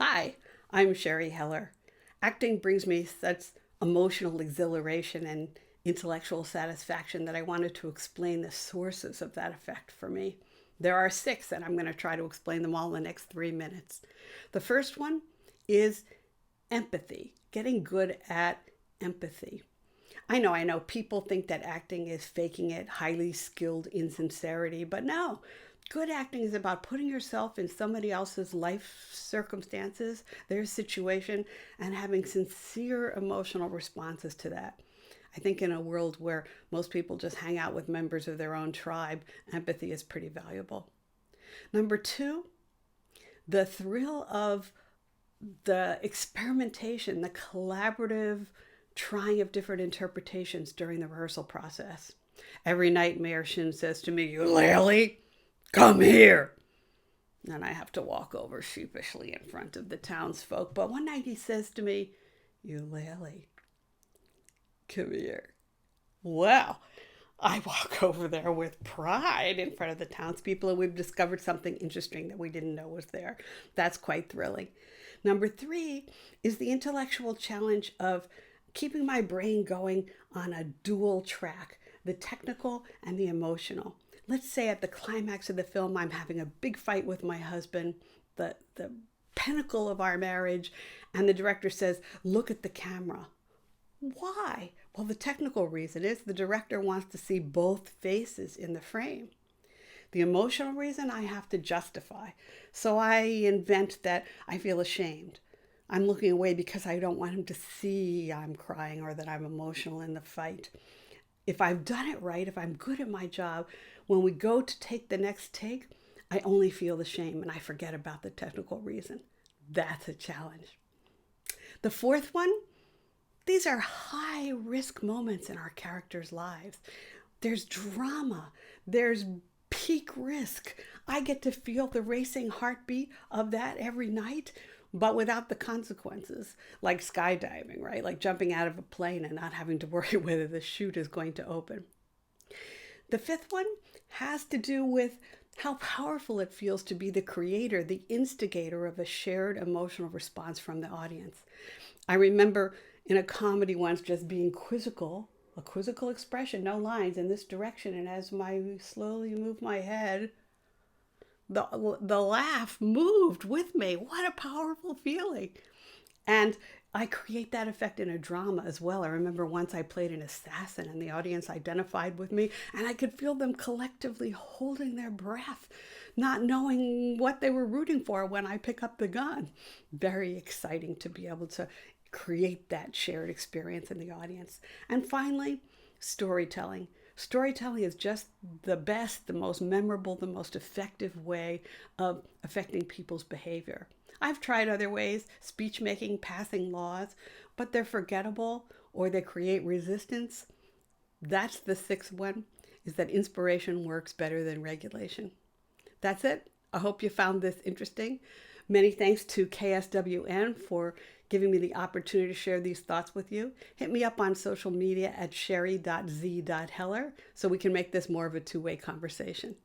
Hi, I'm Sherri Heller. Acting brings me such emotional exhilaration and intellectual satisfaction that I wanted to explain the sources of that effect for me. There are six, and I'm going to try to explain them all in the next 3 minutes. The first one is empathy, getting good at empathy. I know. People think that acting is faking it, highly skilled insincerity, but no. Good acting is about putting yourself in somebody else's life circumstances, their situation, and having sincere emotional responses to that. I think in a world where most people just hang out with members of their own tribe, empathy is pretty valuable. Number two, the thrill of the experimentation, the collaborative trying of different interpretations during the rehearsal process. Every night, Mayor Shin says to me, "Eulalie, come here." And I have to walk over sheepishly in front of the townsfolk. But one night he says to me, "Eulalie, come here." Well, I walk over there with pride in front of the townspeople, and we've discovered something interesting that we didn't know was there. That's quite thrilling. Number three is the intellectual challenge of keeping my brain going on a dual track, the technical and the emotional. Let's say at the climax of the film, I'm having a big fight with my husband, the pinnacle of our marriage, and the director says, "Look at the camera." Why? Well, the technical reason is the director wants to see both faces in the frame. The emotional reason I have to justify. So I invent that I feel ashamed. I'm looking away because I don't want him to see I'm crying or that I'm emotional in the fight. If I've done it right, if I'm good at my job, when we go to take the next take, I only feel the shame and I forget about the technical reason. That's a challenge. The fourth one, these are high risk moments in our characters' lives. There's drama, there's peak risk. I get to feel the racing heartbeat of that every night, but without the consequences, like skydiving, right? Like jumping out of a plane and not having to worry whether the chute is going to open. The fifth one has to do with how powerful it feels to be the creator, the instigator of a shared emotional response from the audience. I remember in a comedy once just being quizzical, a quizzical expression, no lines, in this direction. And as I slowly moved my head, the laugh moved with me. What a powerful feeling. And I create that effect in a drama as well. I remember once I played an assassin and the audience identified with me, and I could feel them collectively holding their breath, not knowing what they were rooting for when I pick up the gun. Very exciting to be able to create that shared experience in the audience. And finally, storytelling. Storytelling is just the best, the most memorable, the most effective way of affecting people's behavior. I've tried other ways, speech making, passing laws, but they're forgettable or they create resistance. That's the sixth one, is that inspiration works better than regulation. That's it. I hope you found this interesting. Many thanks to KSWN for giving me the opportunity to share these thoughts with you. Hit me up on social media at sherri.z.heller so we can make this more of a two-way conversation.